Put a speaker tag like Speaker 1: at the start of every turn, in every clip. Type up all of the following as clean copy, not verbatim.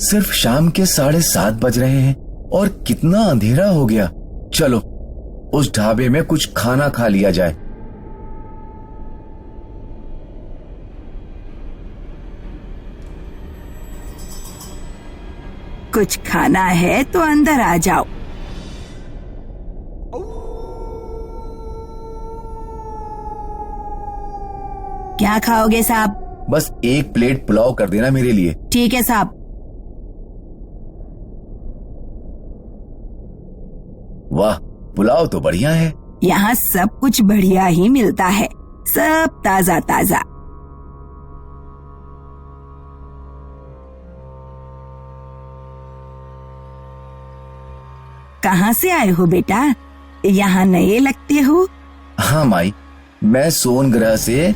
Speaker 1: सिर्फ शाम के 7:30 बज रहे हैं और कितना अंधेरा हो गया। चलो उस ढाबे में कुछ खाना खा लिया जाए।
Speaker 2: कुछ खाना है तो अंदर आ जाओ। क्या खाओगे साहब?
Speaker 1: बस 1 प्लेट पुलाव कर देना मेरे लिए।
Speaker 2: ठीक है साहब।
Speaker 1: वाह, पुलाव तो बढ़िया है।
Speaker 2: यहाँ सब कुछ बढ़िया ही मिलता है, सब ताजा ताजा। कहाँ से आए हो बेटा? यहाँ नए लगते हो।
Speaker 1: हाँ माई, मैं सोन ग्रह से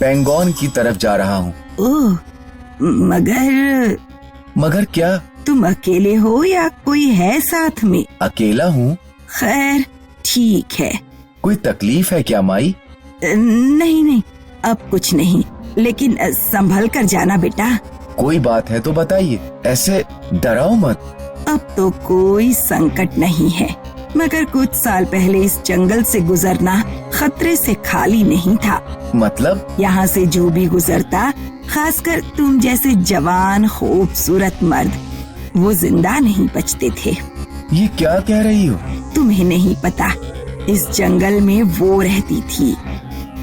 Speaker 1: पेंगोन की तरफ जा रहा हूँ।
Speaker 2: ओह,
Speaker 1: मगर क्या?
Speaker 2: तुम अकेले हो या कोई है साथ में?
Speaker 1: अकेला हूँ।
Speaker 2: खैर ठीक है।
Speaker 1: कोई तकलीफ है क्या माई?
Speaker 2: नहीं नहीं, अब कुछ नहीं, लेकिन संभल कर जाना बेटा।
Speaker 1: कोई बात है तो बताइए, ऐसे डराओ मत।
Speaker 2: अब तो कोई संकट नहीं है, मगर कुछ साल पहले इस जंगल से गुजरना खतरे से खाली नहीं था।
Speaker 1: मतलब?
Speaker 2: यहाँ से जो भी गुजरता, खासकर तुम जैसे जवान खूबसूरत मर्द, वो जिंदा नहीं बचते थे।
Speaker 1: ये क्या कह रही हो?
Speaker 2: तुम्हें नहीं पता, इस जंगल में वो रहती थी।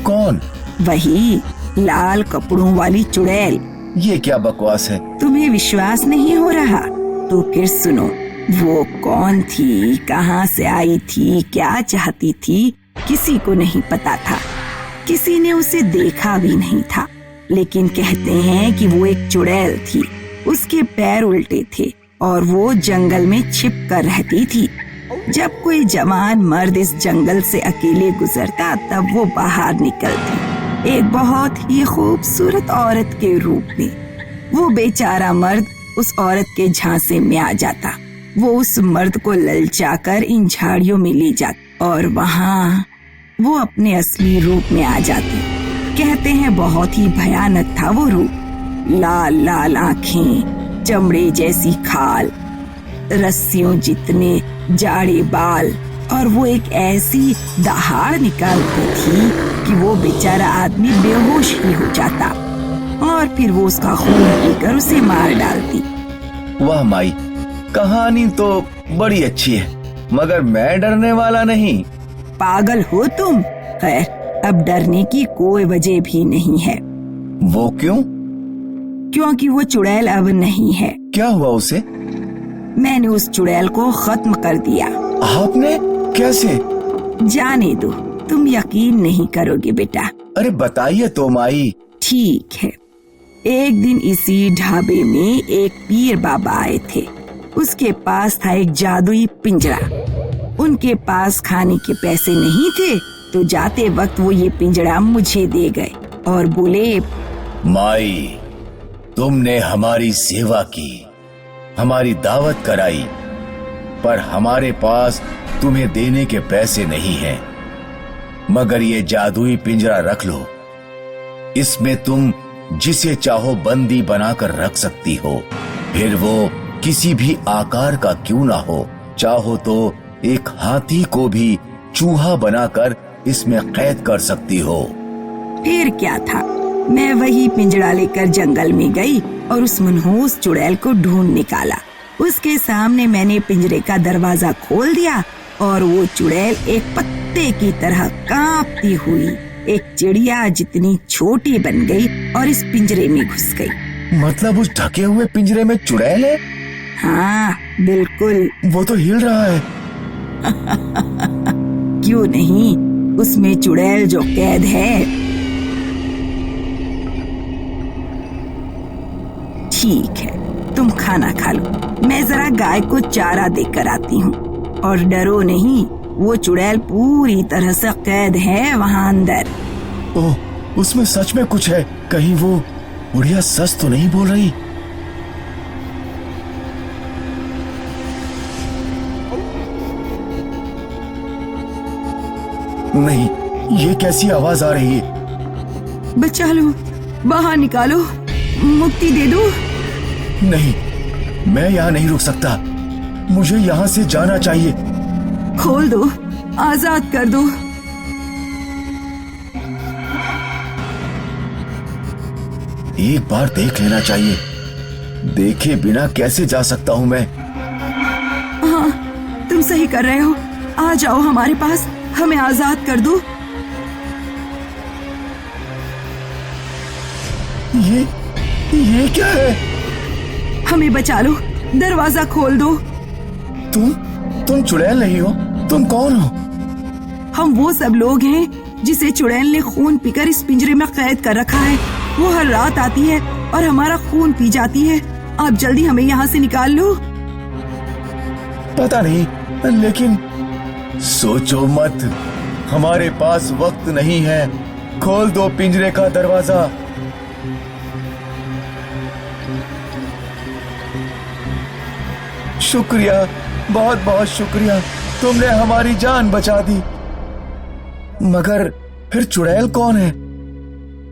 Speaker 1: कौन?
Speaker 2: वही लाल कपड़ों वाली चुड़ैल।
Speaker 1: ये क्या बकवास है?
Speaker 2: तुम्हें विश्वास नहीं हो रहा तो फिर सुनो। वो कौन थी, कहाँ से आई थी, क्या चाहती थी, किसी को नहीं पता था। किसी ने उसे देखा भी नहीं था, लेकिन कहते हैं कि वो एक चुड़ैल थी। उसके पैर उल्टे थे और वो जंगल में छिप कर रहती थी। जब कोई जवान मर्द इस जंगल से अकेले गुजरता, तब वो बाहर निकलती, एक बहुत ही खूबसूरत औरत के रूप में। वो बेचारा मर्द उस औरत के झांसे में आ जाता। वो उस मर्द को ललचाकर इन झाड़ियों में ले जाती और वहाँ वो अपने असली रूप में आ जाती। कहते हैं बहुत ही भयानक था वो रूप। लाल लाल आँखें, चमड़े जैसी खाल, रस्सियों जितने जाड़े बाल, और वो एक ऐसी दहाड़ निकालती थी कि वो बेचारा आदमी बेहोश ही हो जाता और फिर वो उसका खून पीकर उसे मार डालती।
Speaker 1: वाह माई, कहानी तो बड़ी अच्छी है, मगर मैं डरने वाला नहीं।
Speaker 2: पागल हो तुम? खैर, अब डरने की कोई वजह भी नहीं है।
Speaker 1: वो क्यों?
Speaker 2: क्योंकि वो चुड़ैल अब नहीं है।
Speaker 1: क्या हुआ उसे?
Speaker 2: मैंने उस चुड़ैल को खत्म कर दिया।
Speaker 1: आपने? कैसे?
Speaker 2: जाने दो, तुम यकीन नहीं करोगे बेटा।
Speaker 1: अरे बताइए तो माई।
Speaker 2: ठीक है। एक दिन इसी ढाबे में एक पीर बाबा आए थे। उसके पास था एक जादुई पिंजरा। उनके पास खाने के पैसे नहीं थे, तो जाते वक्त वो ये पिंजरा मुझे दे गए और बोले,
Speaker 1: माई, तुमने हमारी सेवा की, हमारी दावत कराई, पर हमारे पास तुम्हें देने के पैसे नहीं हैं। मगर ये जादुई पिंजरा रख लो, इसमें तुम जिसे चाहो बंदी बनाकर रख सकती हो, फिर वो किसी भी आकार का क्यों ना हो। चाहो तो एक हाथी को भी चूहा बनाकर इसमें कैद कर सकती हो।
Speaker 2: फिर क्या था, मैं वही पिंजरा लेकर जंगल में गई और उस मनहूस चुड़ैल को ढूंढ निकाला। उसके सामने मैंने पिंजरे का दरवाजा खोल दिया और वो चुड़ैल एक पत्ते की तरह कांपती हुई एक चिड़िया जितनी छोटी बन गई और इस पिंजरे में घुस गई।
Speaker 1: मतलब उस ढके हुए पिंजरे में चुड़ैल है?
Speaker 2: हाँ बिल्कुल।
Speaker 1: वो तो हिल रहा है।
Speaker 2: क्यों नहीं, उसमें चुड़ैल जो कैद है। ठीक है, तुम खाना खा लो, मैं जरा गाय को चारा देकर आती हूँ। और डरो नहीं, वो चुड़ैल पूरी तरह से कैद है वहाँ अंदर।
Speaker 1: ओह, उसमें सच में कुछ है। कहीं वो बुढ़िया सच तो नहीं बोल रही? नहीं, ये कैसी आवाज आ रही है?
Speaker 2: बचा लो, बाहर निकालो, मुक्ति दे दो।
Speaker 1: नहीं, मैं यहाँ नहीं रुक सकता, मुझे यहाँ से जाना चाहिए।
Speaker 2: खोल दो, आजाद कर दो।
Speaker 1: एक बार देख लेना चाहिए, देखे बिना कैसे जा सकता हूँ मैं।
Speaker 2: हाँ, तुम सही कर रहे हो। आ जाओ हमारे पास, हमें आजाद कर दो।
Speaker 1: ये क्या है?
Speaker 2: हमें बचा लो, दरवाजा खोल दो।
Speaker 1: तुम चुड़ैल नहीं हो, तुम कौन हो?
Speaker 2: हम वो सब लोग हैं जिसे चुड़ैल ने खून पीकर इस पिंजरे में कैद कर रखा है। वो हर रात आती है और हमारा खून पी जाती है। आप जल्दी हमें यहाँ से निकाल लो।
Speaker 1: पता नहीं, लेकिन सोचो मत, हमारे पास वक्त नहीं है। खोल दो पिंजरे का दरवाजा। शुक्रिया, बहुत बहुत शुक्रिया, तुमने हमारी जान बचा दी। मगर फिर चुड़ैल कौन है?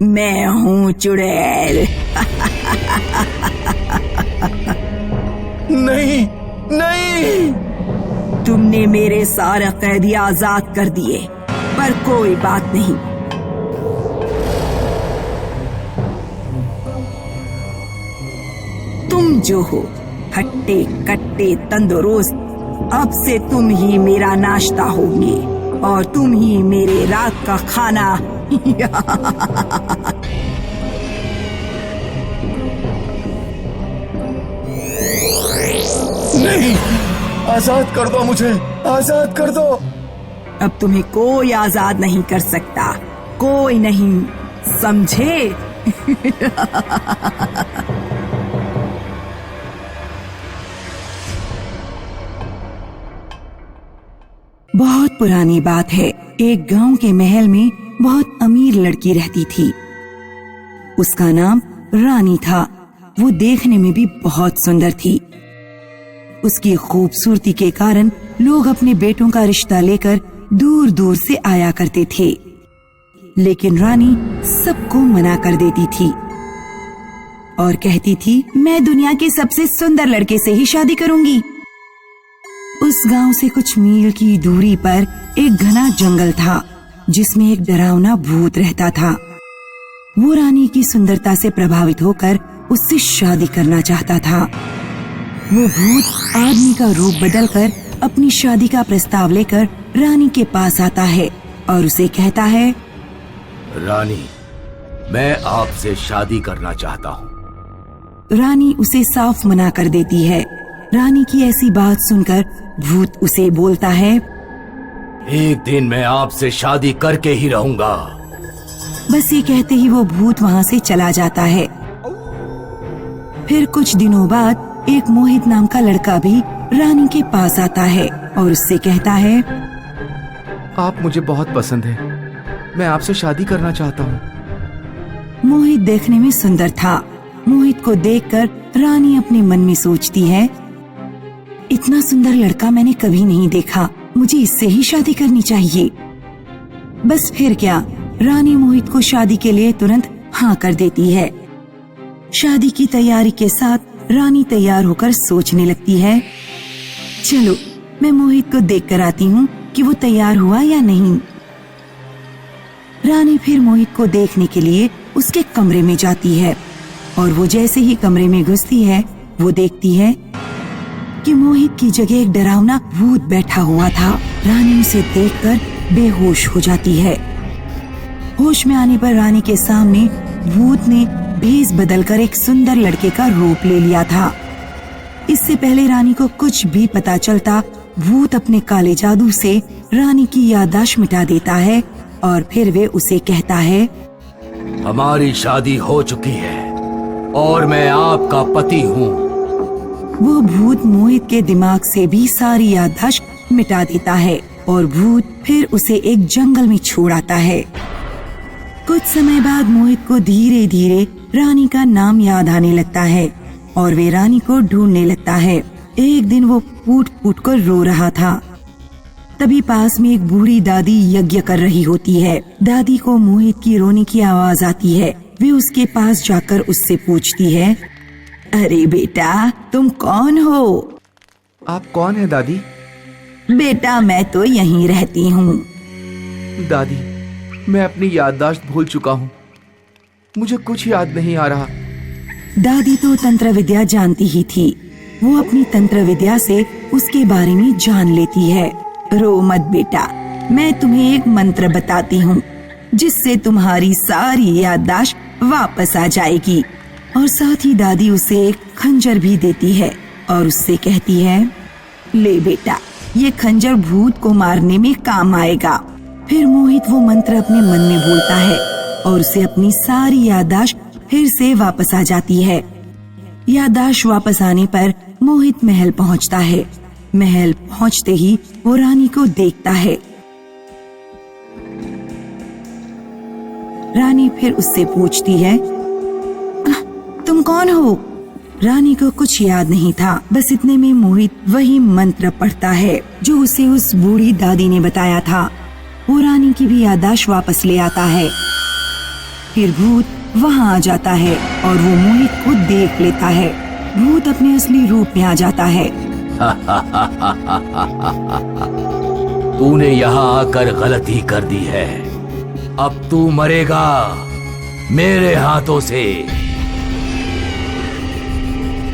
Speaker 2: मैं हूँ चुड़ैल।
Speaker 1: नहीं नहीं,
Speaker 2: तुमने मेरे सारे कैदी आजाद कर दिए, पर कोई बात नहीं। तुम जो हो, खट्टे कट्टे तंदुरुस्त, अब से तुम ही मेरा नाश्ता होगे और तुम ही मेरे रात का खाना।
Speaker 1: नहीं, आजाद कर दो मुझे, आजाद कर दो।
Speaker 2: अब तुम्हें कोई आजाद नहीं कर सकता, कोई नहीं, समझे? बहुत पुरानी बात है। एक गांव के महल में बहुत अमीर लड़की रहती थी। उसका नाम रानी था। वो देखने में भी बहुत सुंदर थी। उसकी खूबसूरती के कारण लोग अपने बेटों का रिश्ता लेकर दूर दूर से आया करते थे, लेकिन रानी सबको मना कर देती थी और कहती थी, मैं दुनिया के सबसे सुंदर लड़के से ही शादी करूंगी। उस गांव से कुछ मील की दूरी पर एक घना जंगल था, जिसमें एक डरावना भूत रहता था। वो रानी की सुंदरता से प्रभावित होकर उससे शादी करना चाहता था। वो भूत आदमी का रूप बदलकर अपनी शादी का प्रस्ताव लेकर रानी के पास आता है और उसे कहता है,
Speaker 1: रानी, मैं आपसे शादी करना चाहता हूँ।
Speaker 2: रानी उसे साफ मना कर देती है। रानी की ऐसी बात सुनकर भूत उसे बोलता है,
Speaker 1: एक दिन मैं आपसे शादी करके ही रहूंगा।
Speaker 2: बस ये कहते ही वो भूत वहाँ से चला जाता है। फिर कुछ दिनों बाद एक मोहित नाम का लड़का भी रानी के पास आता है और उससे कहता है,
Speaker 3: आप मुझे बहुत पसंद है, मैं आपसे शादी करना चाहता हूँ।
Speaker 2: मोहित देखने में सुंदर था। मोहित को देखकर रानी अपने मन में सोचती है, इतना सुंदर लड़का मैंने कभी नहीं देखा, मुझे इससे ही शादी करनी चाहिए। बस फिर क्या, रानी मोहित को शादी के लिए तुरंत हाँ कर देती है। शादी की तैयारी के साथ रानी तैयार होकर सोचने लगती है, चलो मैं मोहित को देख कर आती हूँ कि वो तैयार हुआ या नहीं। रानी फिर मोहित को देखने के लिए उसके कमरे में जाती है और वो जैसे ही कमरे में घुसती है, वो देखती है कि मोहित की जगह एक डरावना भूत बैठा हुआ था। रानी उसे देखकर बेहोश हो जाती है। होश में आने पर रानी के सामने भूत ने भेष बदलकर एक सुंदर लड़के का रूप ले लिया था। इससे पहले रानी को कुछ भी पता चलता, भूत अपने काले जादू से रानी की याददाश्त मिटा देता है और फिर वे उसे कहता है,
Speaker 1: हमारी शादी हो चुकी है और मैं आपका पति हूँ।
Speaker 2: वो भूत मोहित के दिमाग से भी सारी याददाश्त मिटा देता है और भूत फिर उसे एक जंगल में छोड़ आता है। कुछ समय बाद मोहित को धीरे धीरे रानी का नाम याद आने लगता है और वे रानी को ढूंढने लगता है। एक दिन वो फूट फूट कर रो रहा था। तभी पास में एक बूढ़ी दादी यज्ञ कर रही होती है। दादी को मोहित की रोने की आवाज आती है। वे उसके पास जाकर उससे पूछती है, अरे बेटा, तुम कौन हो?
Speaker 3: आप कौन है दादी?
Speaker 2: बेटा, मैं तो यहीं रहती हूँ।
Speaker 3: दादी, मैं अपनी याददाश्त भूल चुका हूँ। मुझे कुछ याद नहीं आ रहा।
Speaker 2: दादी तो तंत्र विद्या जानती ही थी। वो अपनी तंत्र विद्या से उसके बारे में जान लेती है। रो मत बेटा, मैं तुम्हें एक मंत्र बताती हूँ जिससे तुम्हारी सारी याददाश्त वापस आ जाएगी। और साथ ही दादी उसे एक खंजर भी देती है और उससे कहती है, ले बेटा, ये खंजर भूत को मारने में काम आएगा। फिर मोहित वो मंत्र अपने मन में बोलता है और उसे अपनी सारी याददाश्त फिर से वापस आ जाती है। याददाश्त वापस आने पर मोहित महल पहुंचता है। महल पहुंचते ही वो रानी को देखता है। रानी फिर उससे पूछती है, तुम कौन हो? रानी को कुछ याद नहीं था। बस इतने में मोहित वही मंत्र पढ़ता है जो उसे उस बूढ़ी दादी ने बताया था। वो रानी की भी याददाश्त वापस ले आता है। फिर भूत वहाँ आ जाता है और वो मोहित को देख लेता है। भूत अपने असली रूप में आ जाता है।
Speaker 1: तूने यहाँ आकर गलती कर दी है। अब तू मरेगा मेरे हाथों से।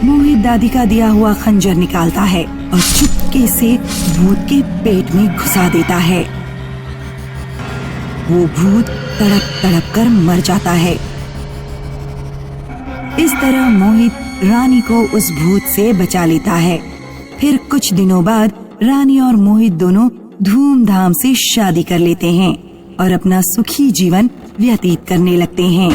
Speaker 2: मोहित दादी का दिया हुआ खंजर निकालता है और चुपके से भूत के पेट में घुसा देता है। वो भूत तड़प तड़प कर मर जाता है। इस तरह मोहित रानी को उस भूत से बचा लेता है। फिर कुछ दिनों बाद रानी और मोहित दोनों धूमधाम से शादी कर लेते हैं और अपना सुखी जीवन व्यतीत करने लगते हैं।